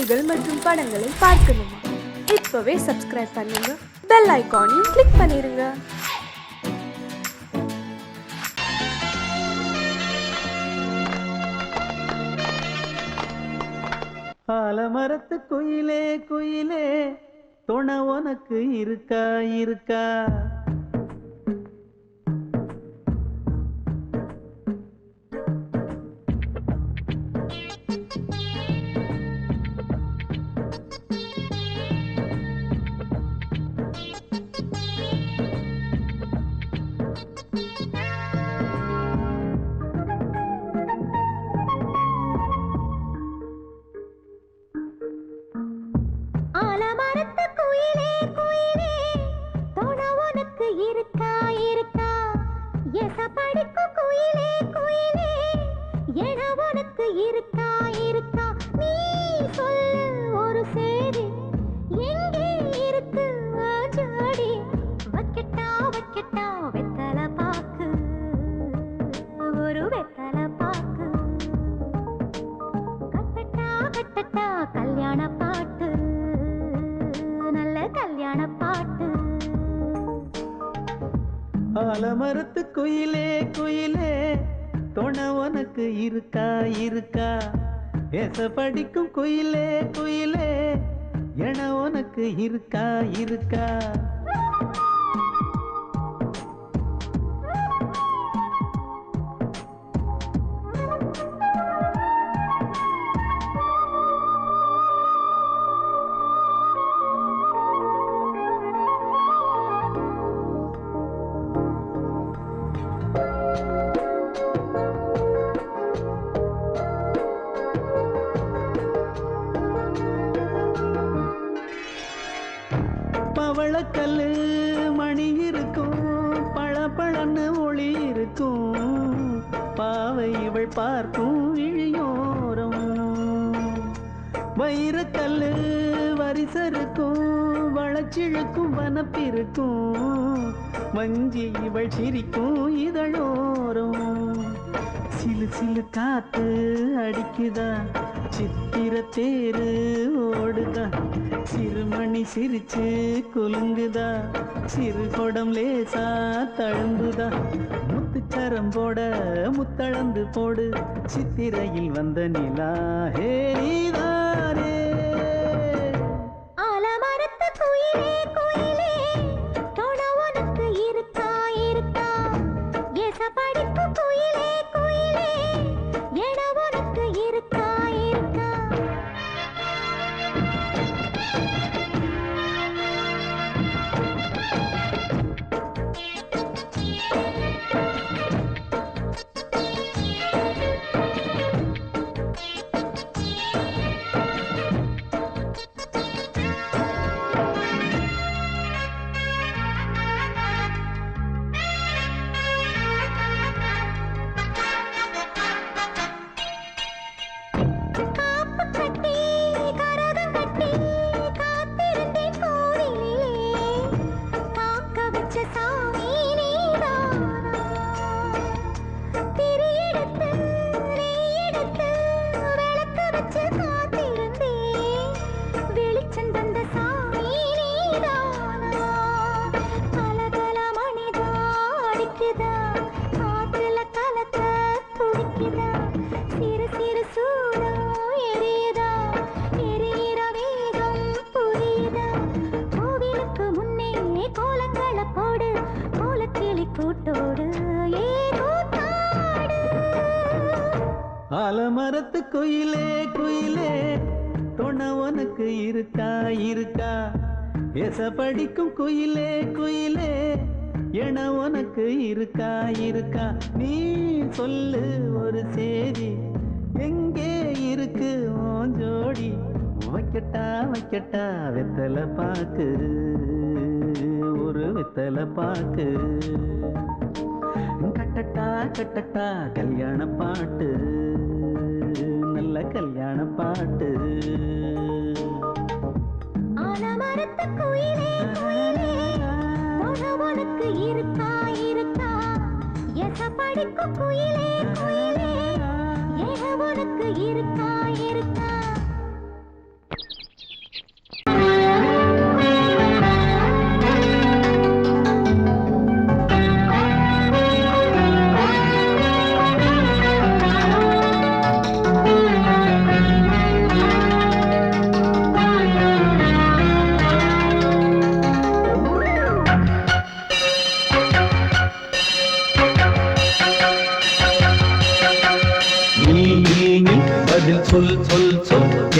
செய்திகள் மற்றும் படங்களை பார்க்கணுமா? இப்பவே சப்ஸ்கிரைப் பண்ணுங்க, பெல் ஐகானையும் கிளிக் பண்ணிருங்க. ஆலமரத்து குயிலே குயிலே துணை உனக்கு இருக்கா இருக்கா? ஆலமரத்து குயிலே குயிலே துணை உனக்கு இருக்கா இருக்கா? எசப்படிக்கும் குயிலே குயிலே என உனக்கு இருக்கா இருக்கா? நீ சொல்லு ஒரு சேதி, எங்கே இருக்கு ஜோடி? வைக்கட்டா வைக்கட்டா வெத்தலை பாக்கு, ஒரு வெத்தலை பாக்கு. கட்டட்டா கட்டட்டா கல்யாண பாட்டு, நல்ல கல்யாண பாட்டு. ஆலமரத்து குயிலே குயிலே துணை உனக்கு இருக்கா இருக்கா? ஏச படிக்கும் குயிலே குயிலே என உனக்கு இருக்கா இருக்கா? பவளக்கல்லு மணி இருக்கும், பளபளன்னு ஒளி இருக்கும், பாவை இவள் பார்க்கும் இழியோரம். வைரக்கல்லு வரிசருக்கும், வளச்சிழுக்கும் வனப்பிருக்கும், வஞ்சி இவள் சிரிக்கும் இதழோரம். சிலு சிலு காத்து அடிக்குதா, சித்திர தேரு ஓடுதா, சிறுமணி சிரிச்சு குலுங்குதா, சிறு கொடம் லேசா தழும்புதா, முத்துச்சரம் போட முத்தளந்து போடு, சித்திரையில் வந்த நிலா ஹே நீதானே. ஆலமரத்து குயிலே குயிலே துணை உனக்கு இருக்கா இருக்கா? எசப்படிக்கும் குயிலே குயிலே என உனக்கு இருக்கா இருக்கா? காப்பு கட்டி கரகம் கட்டி காத்திருந்தேன் கோவிலிலே, காக்க வச்ச சாமி நீதானா? திரி எடுத்து நெய் எடுத்து விளக்கு வச்சு காத்திருந்தேன், வெளிச்சம் தந்த சாமி நீதானா? கலகல மணிதா அடிக்குதா, காத்துல கலக்க துடிக்குதா, சிறு சிறு சூடம் எரியுதா, எரியிற வேகம் புரியுதா? கோவிலுக்கு முன்னே கோலங்களை போடு, கோலக்கிளி கூட்டோடு ஏ கூத்தாடு. ஆலமரத்து குயிலே குயிலே துணை உனக்கு இருக்கா இருக்கா? ஏச படிக்கும் குயிலே குயிலே என உனக்கு இருக்கா இருக்கா? நீ சொல்லு ஒரு சேதி, எங்கே இருக்கு உன் ஜோடி? வைக்கட்டா வைக்கட்டா வெத்தலை பாக்கு, ஒரு வெத்தலை பாக்கு. கட்டட்டா கட்டட்டா கல்யாண பாட்டு, நல்ல கல்யாண பாட்டு. ஆலமரத்து குயிலே குயிலே துணை உனக்கு இருக்கா இருக்கா? எசப்படிக்கும் குயிலே குயிலே என உனக்கு இருக்கா இருக்கா?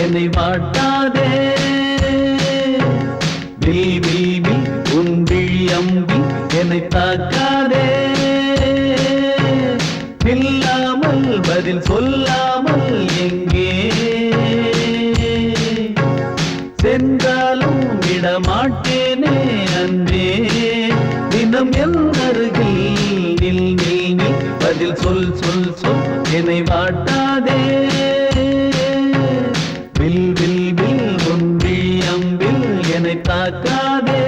என்னை வாட்டாதே வில் வில் வில் உன் விழி அம்பி என்னை தாக்காதே இல்லாமல் பதில் சொல்லாமல் எங்கே சென்றாலும் விடமாட்டேனே அன்பே தினம் என் அருகில் நில் நில் நில் பதில் சொல் சொல் சொல் என்னை வாட்டாதே வில் வில் வில் உன் விழி அம்பில் என்னை தாக்காதே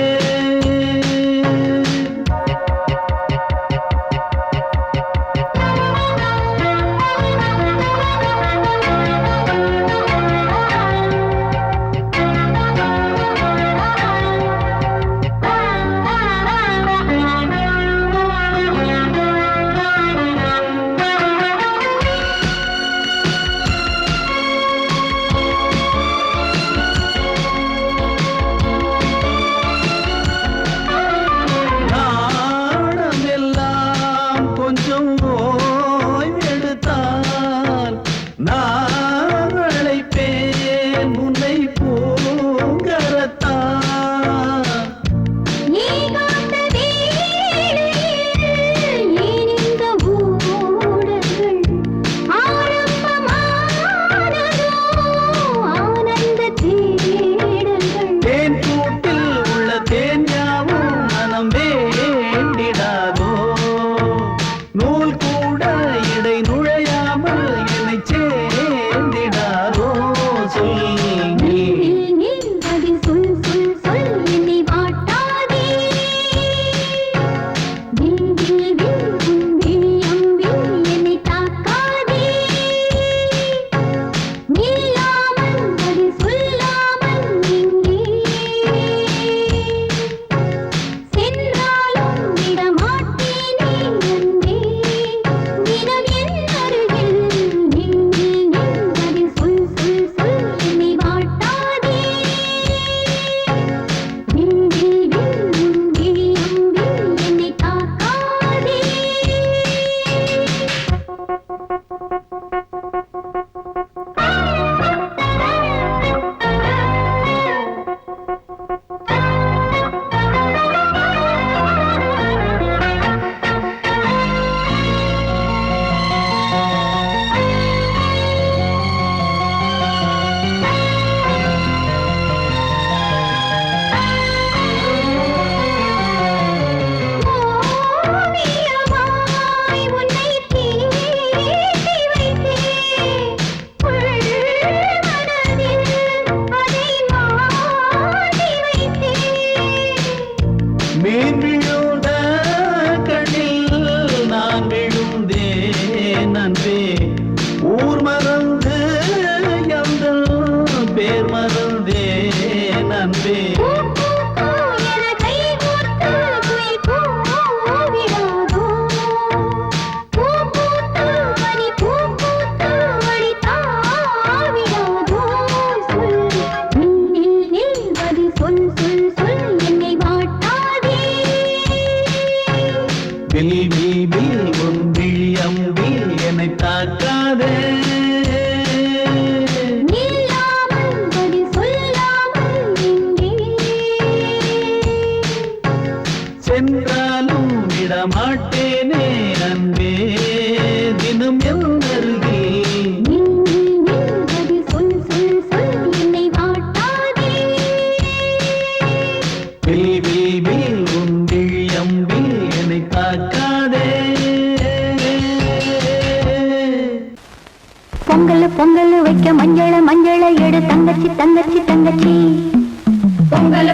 பொங்கல் வைக்க மஞ்சள மஞ்சள எடு தங்கச்சி தங்கச்சி தங்கச்சி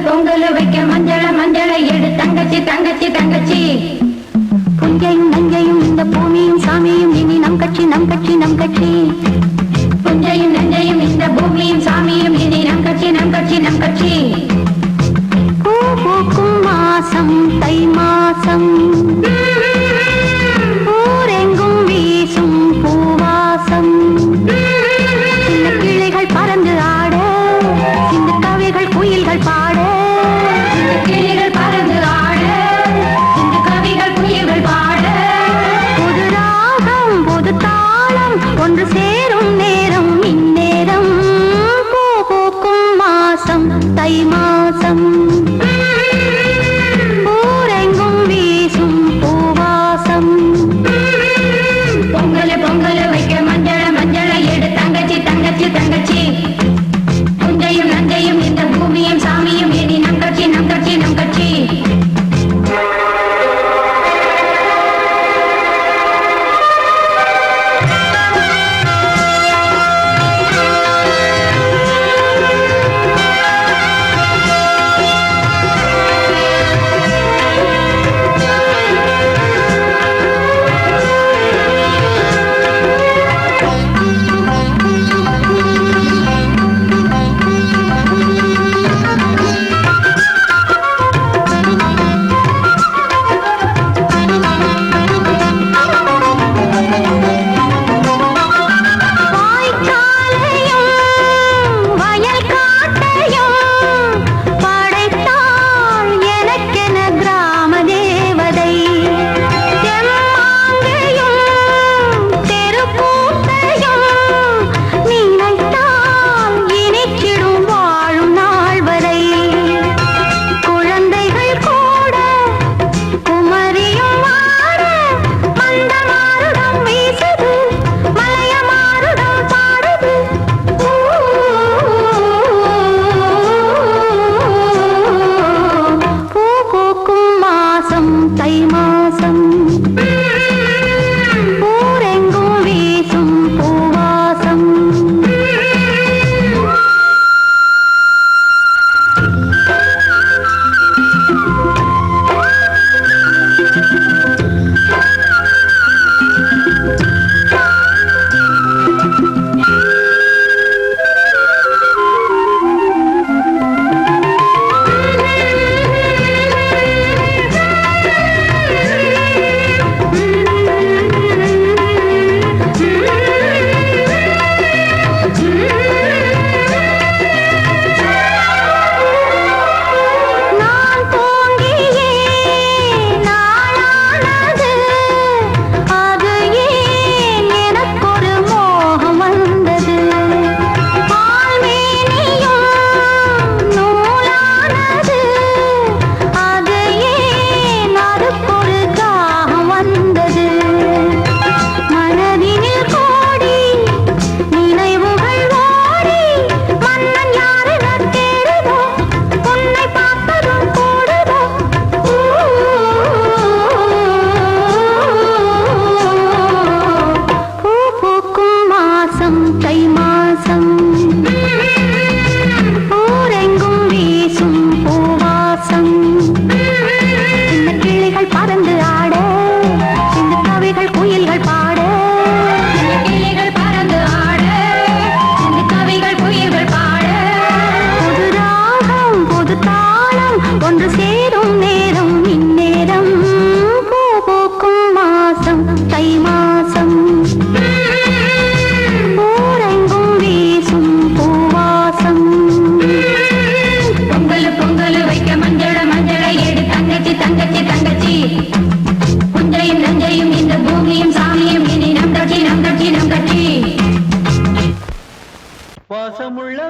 பொங்கல் வைக்க மஞ்சள மஞ்சள எடு தங்கச்சி தங்கச்சி தங்கச்சி புஞ்சையும் நஞ்சையும் இந்த பூமியும் சாமியும் இனி நம் கட்சி நம் கட்சி நம் கட்சி புஞ்சையும் நஞ்சையும் இந்த பூமியும் சாமியும் இனி நம் கட்சி நம் கட்சி நம் கட்சி பூ பூக்கும் மாசம் தை மாசம் ஊரெங்கும் வீசும் பூவாசம் சின்ன கிளைகள் பறந்து ஆட சின்ன கவிகள் குயில்கள் பாட சின்ன கிளைகள் பறந்து ஆட சின்ன கவிகள் குயில்கள் பாட புது ராகம் புது தாளம் ஒன்று சேரும் நேரம் இந்நேரம் பூ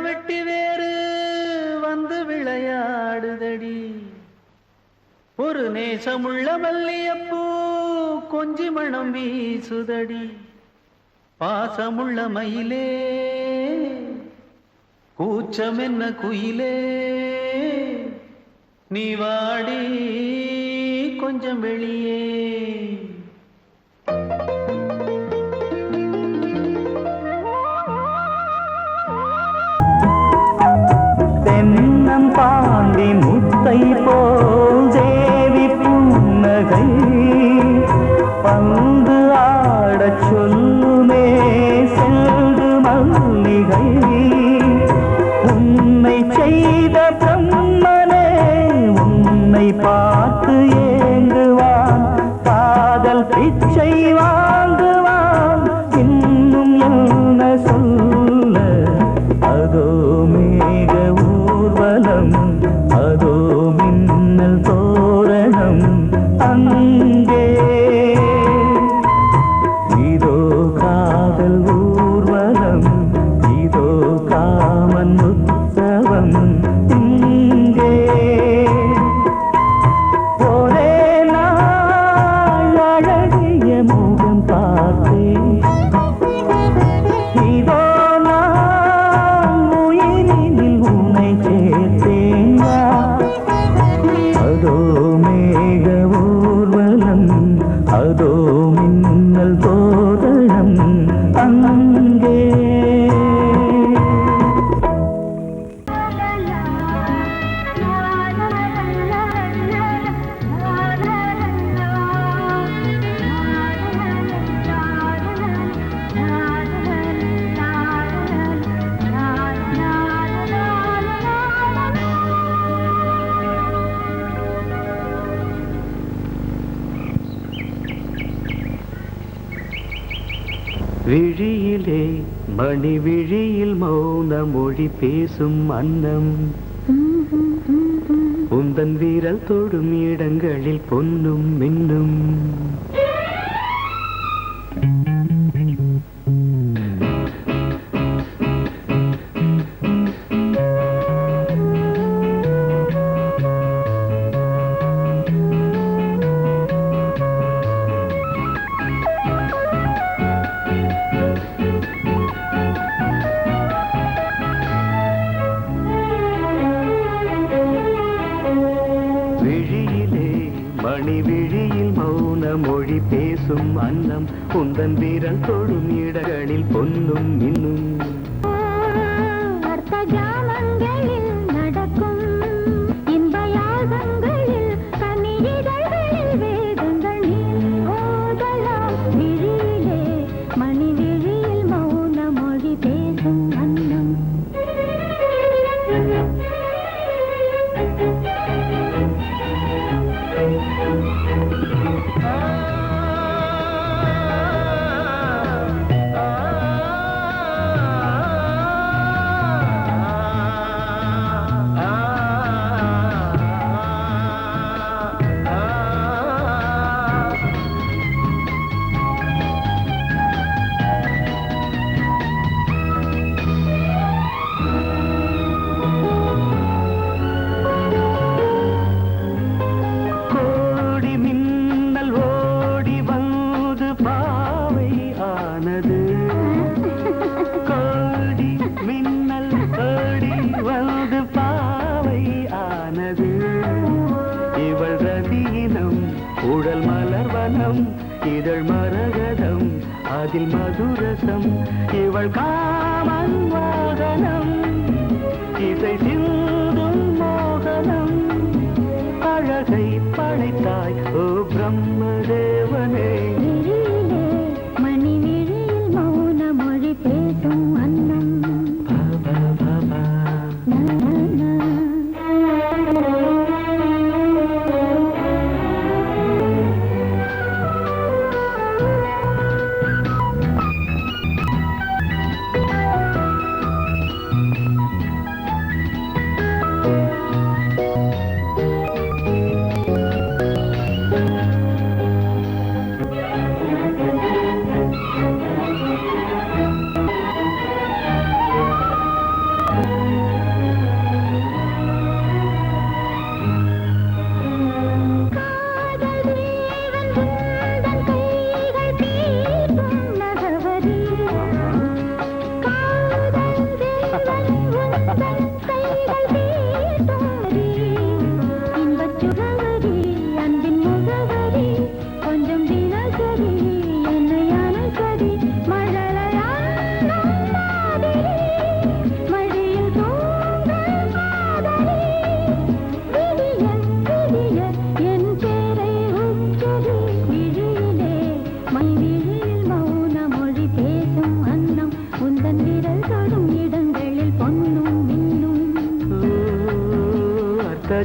வெட்டி வேறு வந்து விளையாடுதடி ஒரு நேசமுள்ள மல்லியப்பூ கொஞ்சி மணம் வீசுதடி பாசமுள்ள மயிலே கூச்சம் என்ன குயிலே நீ வாடி கொஞ்சம் வெளியே தென்னம் பாண்டி முத்தை போல் தேவி புன்னகை பந்து ஆடச் சொல்லுமே செல்து மல்லிகை உன்னை செய்த பிரம்மனே உன்னை பார்த்து ஏங்குவான் காதல் பிச்சை வாங்குவான் இன்னும் என்ன சொல்ல அதோ மேக ஊர்வலம் அதோ மின்னல் தோரணம் அங்கே இதோ காதல் ஊர்வலம் இதோ காமன் உற்சவம் இங்கே ஒரே நாள் அழகிய முகம் பார்த்தேன் இதோ நான் உயிரினில் உன்னை சேர்த்தேன் அதோ மேக ஊர்வலம் அதோ மின்னல் தோரணம் அங்கே விழியிலே மணி விழியில் மௌன மொழி பேசும் அன்னம் உந்தன் வீரல் தொடும் இடங்களில் பொன்னும் மின்னும் மணி விழியில் மௌன மொழி பேசும் அன்னம் உந்தன் வீரல் தொடும் இடங்களில் பொன்னும் மின்னும் நடக்கும் இன்ப யாகங்களில் கனியிதழ்களில் வேதங்கள் நீ ஓதலாம் விழியிலே மணி விழியில் மௌன மொழி பேசும் அன்னம் உடல் மலர்வனம் இதழ் மரகதம் அதில் மதுரசம் இவள் காமன் வாகனம் இசை சிந்தும் மோகனம் அழகை படைத்தாய் ஓ பிரம்மதேவனே மணி விழியில் மௌன மொழி பேசும் அன்னம்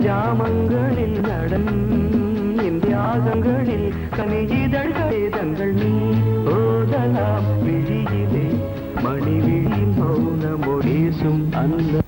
ஜாமங்களில் நடன் இந்தியாசங்களில் கனிஜிதழ்களே தங்கள் நீ ஓதலாம் விழியிலே மணி விழி மௌனமொழேசும் அந்த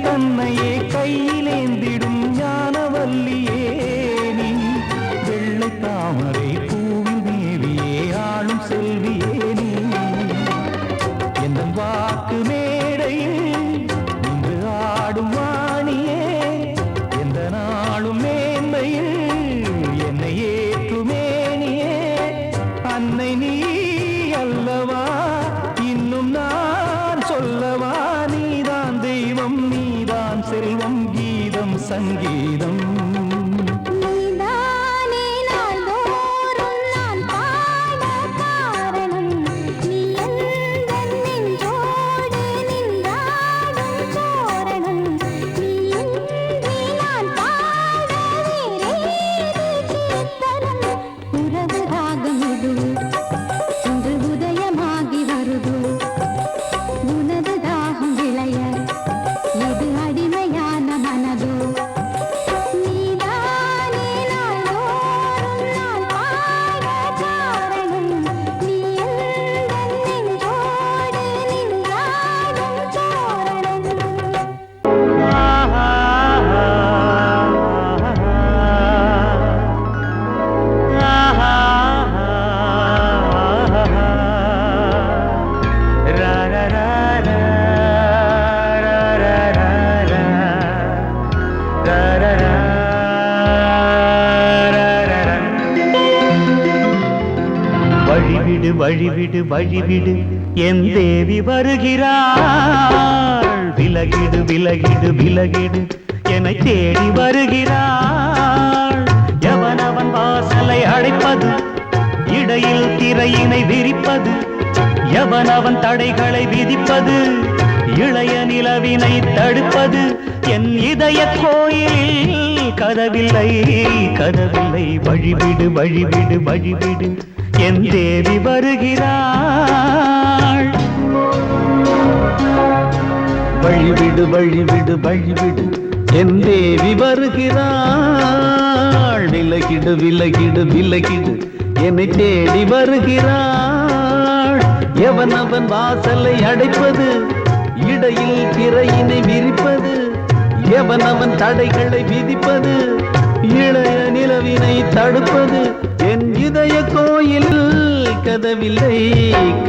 தன்னையே கையிலேந்திடும் ஞானவல்லியே நீ வெள்ளை தாமரை பூவில் மேவியே ஆளும் செல்வியே நீ எந்த வாக்கு மேடையில் இன்று ஆடும் வாணியே எந்த நாளும் மேன்மையில் என்னை ஏற்றுமேனியே அன்னை நீ அல்லவா இன்னும் நான் சொல்லவா நீதான் தெய்வம் நீதான் செல்வம் கீதம் சங்கீதம் உனது தாகம் விளைய இது அடிமையான மனதோ வழிவிடு வழிவிடு என் தேவி வருகிறாள். விலகிடு விலகிடு விலகிடு என்னை தேடி வருகிறாள். எவனவன் வாசலை அடைப்பது, இடையில் திரையினை விரிப்பது, எவனவன் தடைகளை விதிப்பது, இளைய நிலவினை தடுப்பது, என் இதய கோயிலில் கதவில்லை கதவில்லை. வழிவிடு வழிவிடு வழிவிடு என் தேவி வருகிறாள். வழிவிடு வழிவிடு வழிவிடு என் தேவி வருகிறாள். விலகிடு விலகிடு விலகிடு என்னை தேடி வருகிறாள். எவனவன் வாசலை அடைப்பது, இடையில் திரையினை விரிப்பது, எவனவன் தடைகளை விதிப்பது, இளைய நிலவினை தடுப்பது, என் இதய கோயில் கதவில்லை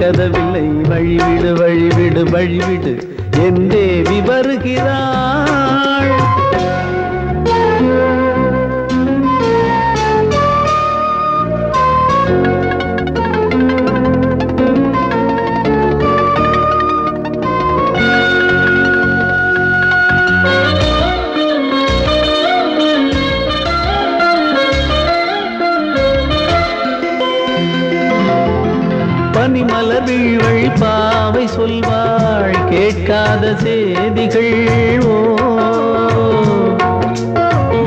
கதவில்லை. வழிவிடு வழிவிடு வழிவிடு என் தேவி வருகிறாள். பனிமலர் வீழ்வழி பாவை சொல்வாள் கேட்காத செய்திகள். ஓ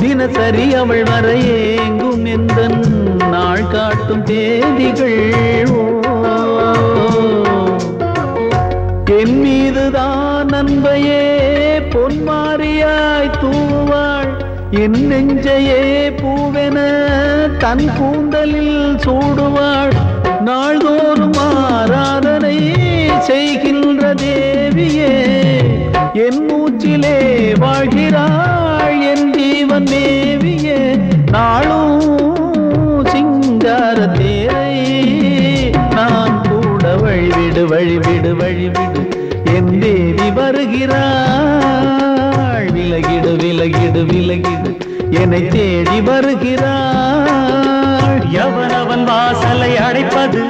தினசரி அவள் வர ஏங்கும் எந்த நாள் காட்டும் தேதிகள். ஓ என் மீதுதான் அன்பையே பொன்மாரியாய் தூவாள். என் நெஞ்சையே பூவென தன் கூந்தலில் சூடுவாள். நாள்தோறும் ஆராதனை செய்கின்ற தேவியே, என் மூச்சிலே வாழ்கிறாள் என் ஜீவன் தேவியே. நாளும் சிங்கார தேரை நான் கூட வழிவிடு வழிவிடு வழிவிடு என் தேவி வருகிறாள். விலகிடு விலகிடு விலகிடு என்னை தேடி வருகிறாள். எவனவன் வாசலை அடைப்பது,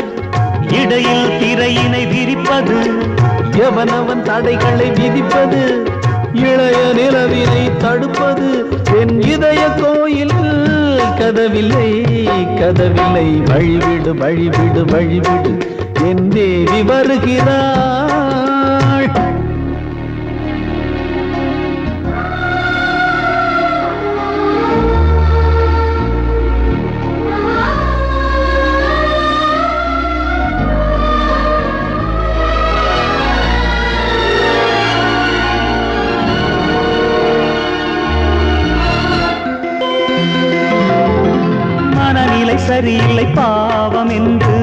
இடையில் திரையினை விரிப்பது, எவனவன் தடைகளை விதிப்பது, இளைய நிலவினை தடுப்பது, என் இதய கோயில் கதவில்லை கதவில்லை. வழிவிடு வழிவிடு வழிவிடு என் தேவி வருகிறாள். சரியில்லை பாவம் என்று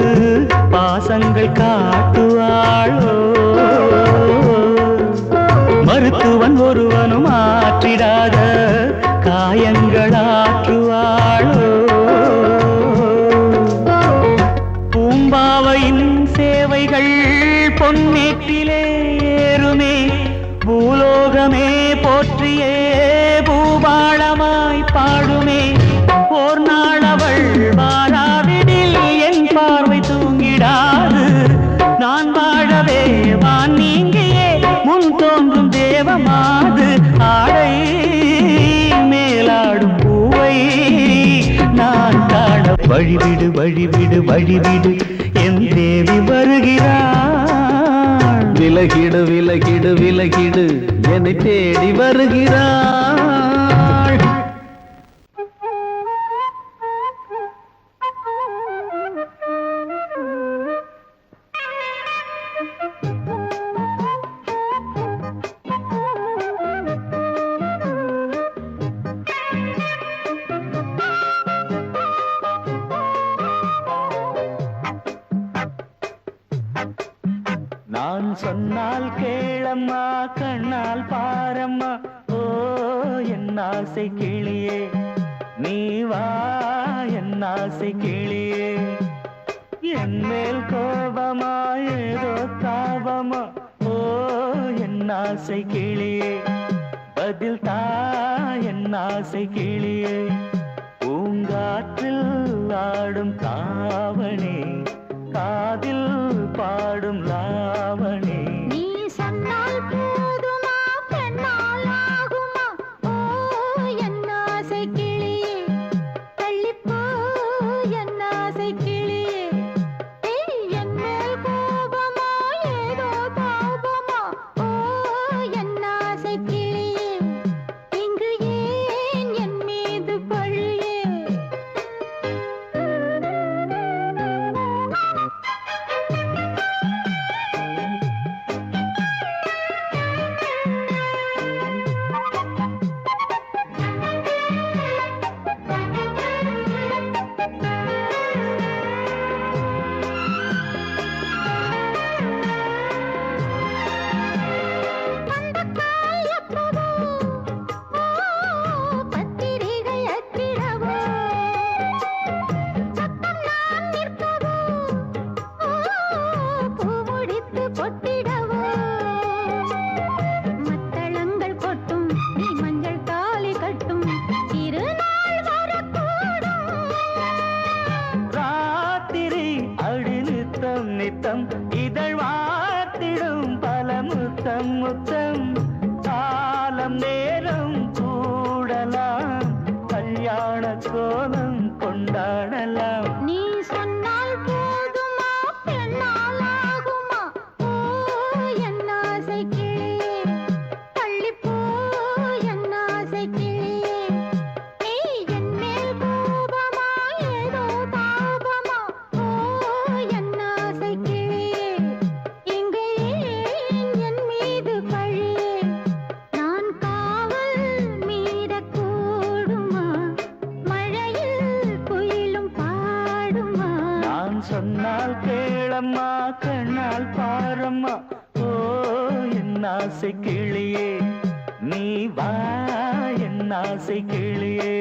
பாசங்கள் காட்டுவாளோ. மருத்துவன் ஒருவனும் ஆற்றிடாத காயங்களாற்றுவாளோ. பூம்பாவையின் சேவைகள் பொன்னேற்றிலே ஏறுமே, பூலோகமே போற்றியே பூபாளமாய் பாடுமே. ஓர் நாள் அவள் வாராவிடில் என் பார்வை தூங்கிடாது. நான் வாழவே வான் நீங்கியே முன் தோன்றும் தேவமாது. ஆடை மேலாடும் பூவை நான் காண வழிவிடு வழிவிடு வழிவிடு என் தேவி வருகிறாள். விலகிடு விலகிடு விலகிடு என்னை தேடி வருகிறாள். நான் சொன்னால் கேளம்மா, கண்ணால் பாரம்மா. ஓ என் ஆசை கிளியே, நீ வா என் ஆசை கிளியே. என் மேல் கோபமா ஏதோ தாபமா. ஓ என் ஆசை கிளியே, பதில் தா என் ஆசை கிளியே. பூங்காற்றில் ஆடும் தாவணி காதில் நேரம் கூடலாம் கல்யாண கோலம் கொண்டாடலாம். நீ சொன்னால் போதுமா பெண்ணால் ஆகுமா ஓ என் ஆசை கிளியே தள்ளிப்போ என் ஆசை கிளியே நீ என் மேல் கோபமா ஏதோ தாபமா ஓ என் ஆசை கிளியே இங்கு ஏன் என் மீது பழியே நான் காவல் மீறக்கூடுமா மழையில் குயிலும் பாடுமா நான் சொன்னால் கேளம்மா கண்ணால் பாரம்மா ஓ என் ஆசை கிளியே நீ வா என் ஆசை கிளியே.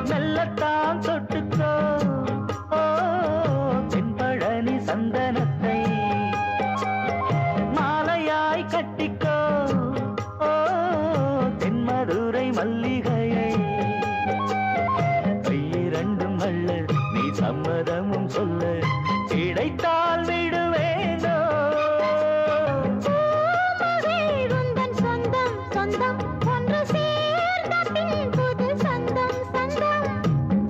மெல்லத்தான் தொட்டுக்கோ ஓ தென்பழனி சந்தனத்தை மாலையாய் கட்டிக்கோ ஓ தென்மதுரை மல்லிகையை கையிரண்டும் அல்ல நீ சம்மதமும் சொல்ல கிடைத்தால் விடுவேனோ. உந்தன் சொந்தம் சொந்தம் ஒன்று சேர்ந்த பின் புது சொந்தம் சொந்தம்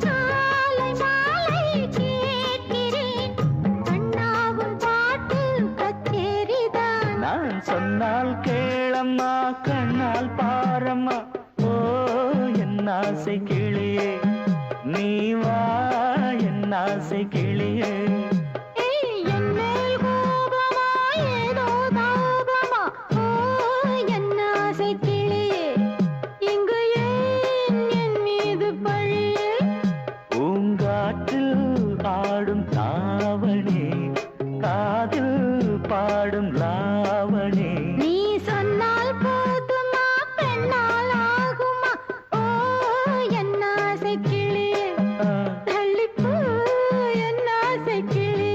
மாலை மாலை கேட்கிறேன் கண்ணாவும் பாட்டு கச்சேரிதான் நான் சொன்னால் கேளம்மா கண்ணால் பாரம்மா ஓ என் ஆசை கிளியே நீ வா என் ஆசை கிளியே. என் மேல் கோபமா ஏதோ தாபமா ஓ என் ஆசை கிளியே இங்கு ஏன் என் மீது பழியே பூங்காற்றில் ஆடும் தாவணி காதில் பாடும் லாவணி நீ சொன்னால் போதுமா பெண்ணால் ஆகுமா ஓ என் ஆசை கிளியே தள்ளிப்போ என் ஆசை கிளியே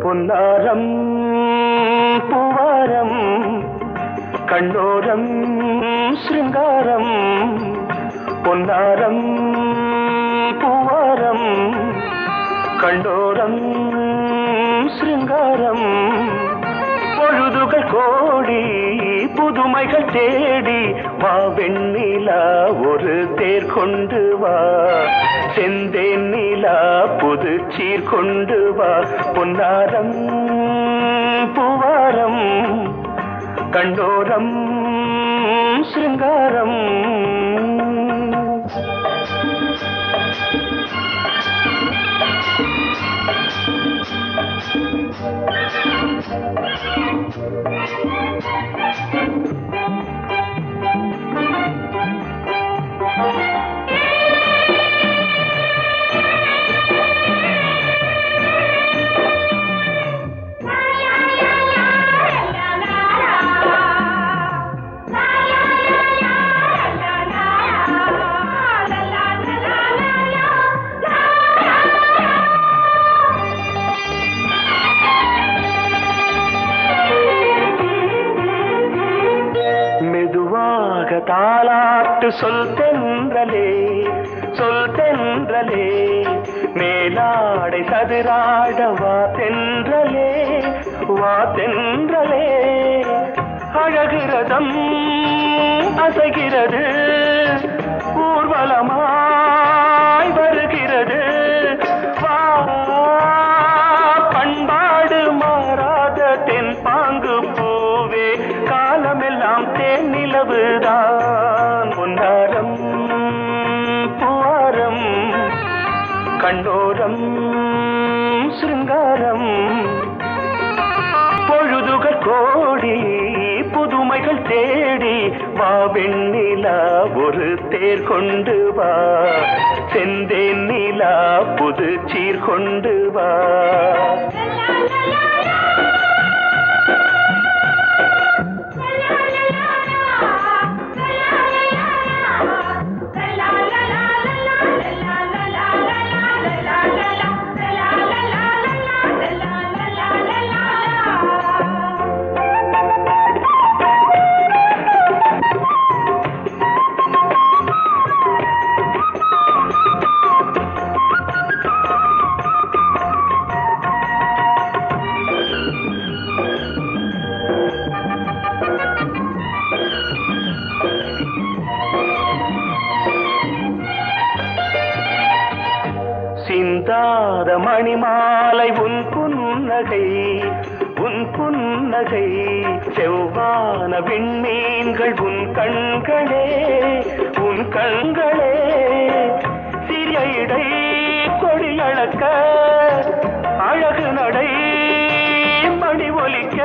பொன்னாரம் பூவாரம் கண்ணோரம் சிருங்காரம் பொன்னாரம் பூவாரம் கண்ணோரம் சிருங்காரம் பொழுதுகள் கோடி புதுமைகள் தேடி வா வெண்ணிலா ஒரு தேர் கொண்டு வா செந்தேன் நிலா புது சீர் கொண்டு வா பொன்னாரம் பூவாரம் கண்டோரம் சிருங்காரம் தாலாட்டு சொல் தென்றலே மேலாடை சதுராட வா தென்றலே அழகிறதம் அசைகிறது ஊர்வலமாய் வருகிறது வா பண்பாடு மாறாத தென் பாங்கு பூவே காலமெல்லாம் தேன் நிலவுதான் பொன்னாரம் கண்ணோரம் சிருங்காரம் பொழுதுகள் கோடி புதுமைகள் தேடி வா வெண்ணிலா ஒரு தேர் கொண்டு வா செந்தேன் நிலா புது சீர் கொண்டு வா சிந்தாத மணிமாலை உன் புன்னகை செவ்வான விண்மீன்கள் உன் கண்களே சிறிய இடை கொடியளக்க அழகு நடை மணி ஒலிக்க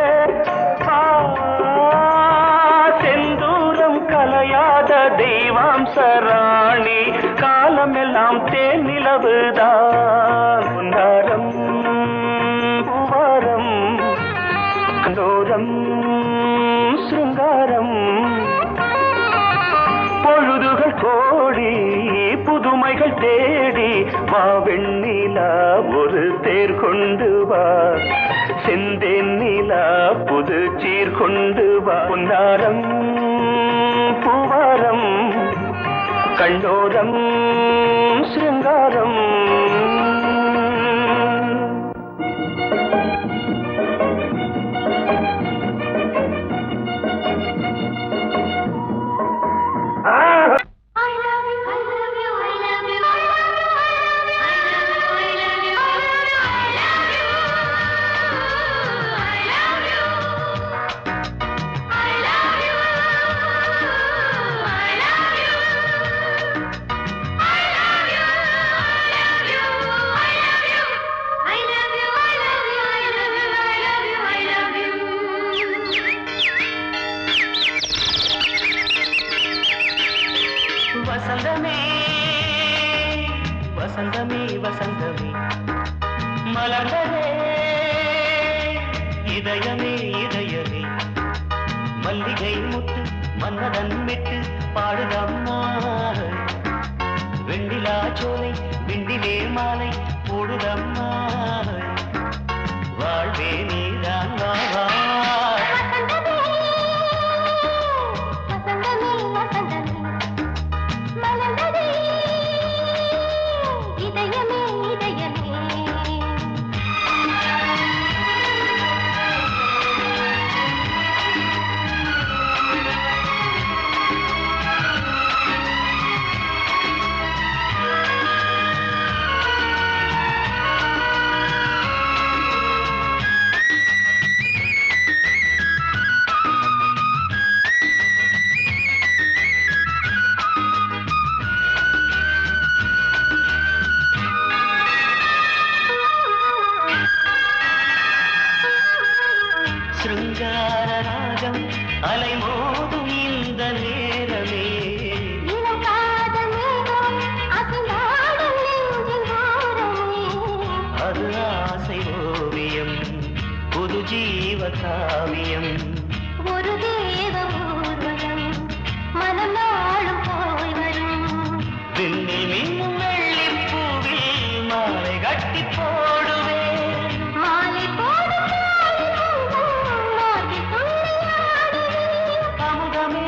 செந்தூரம் கலையாத தெய்வாம்சராணி காலமெல்லாம் தேன் நிலவுதான் பொன்னாரம் பூவாரம் கண்டோரம் சிருங்காரம் பொழுதுகள் கோடி புதுமைகள் தேடி வா வெண்ணிலா ஒரு தேர் கொண்டு வா செந்தேன் நிலா புது சீர் கொண்டு வா பொன்னாரம் பூவாரம் கண்டோரம் சிருங்காரம் வசந்தமே வசந்தமே வசந்தமே மலர்ந்ததே இதயமே இதயமே மல்லிகை முத்து மன்னதன் விட்டு பாடுதம்மா வெண்ணிலா சோலை விண்டிலே மாலை போடுதம்மா வாழ்வே நீதான் வா சிருங்கார ராகம் அலைமோதும் இந்த நேரமே அது ஆசை ஓவியம் புது ஜீவ காவியம் ஒரு தேவ ஊர்வலம் மனம் நாளும் போய் வரும் விண்ணில் மின்னும் வெள்ளிப் பூவில் மாலை கட்டி போடுவேன் மாலை போடும் அமுதமே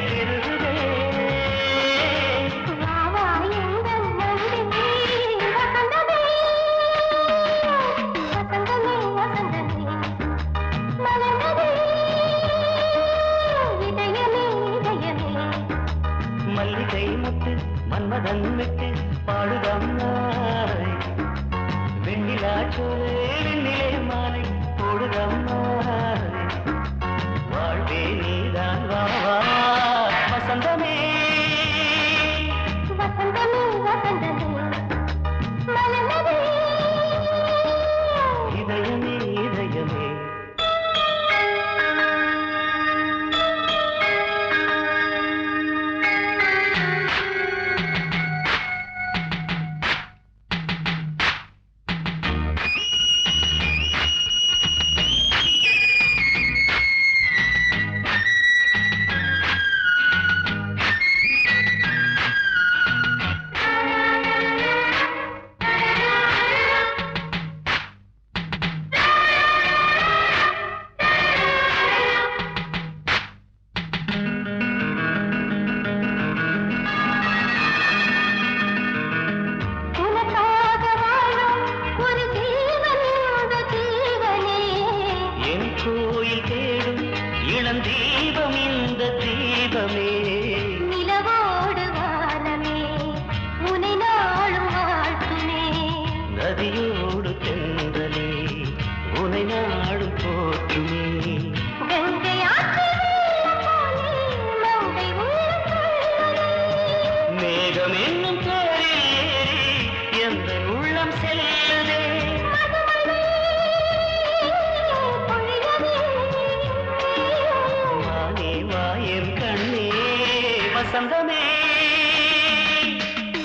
பெருகுதே மல்லிகை முத்து மன்மதன் விட்டு பாடுதம்மாய் வெண்ணிலா சோலை வெண்ணிலே மாலை போடுதம்மாய் வாழ்வே நீதான் வா வசந்தமே வசந்தமே வசந்தமே மேகம் என்னும் தேரில் ஏறி எந்த உள்ளம் செல்லுதே வானே வாயன் கண்ணே வசந்தமே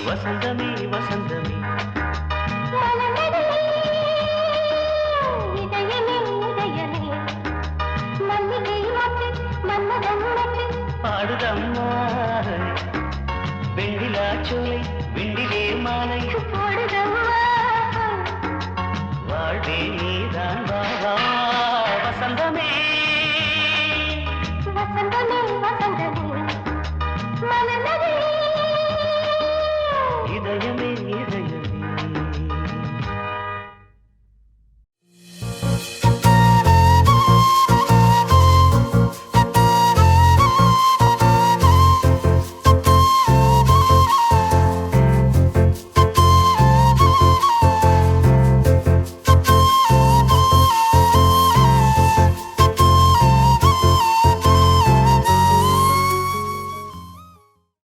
வசந்தமே வசந்தமே பாடுதம்மா வெண்ணிலா சோலை வெண்டிலே மாலை வாழ்வே நீதான் வா வசந்தமே இதயமே இதயமே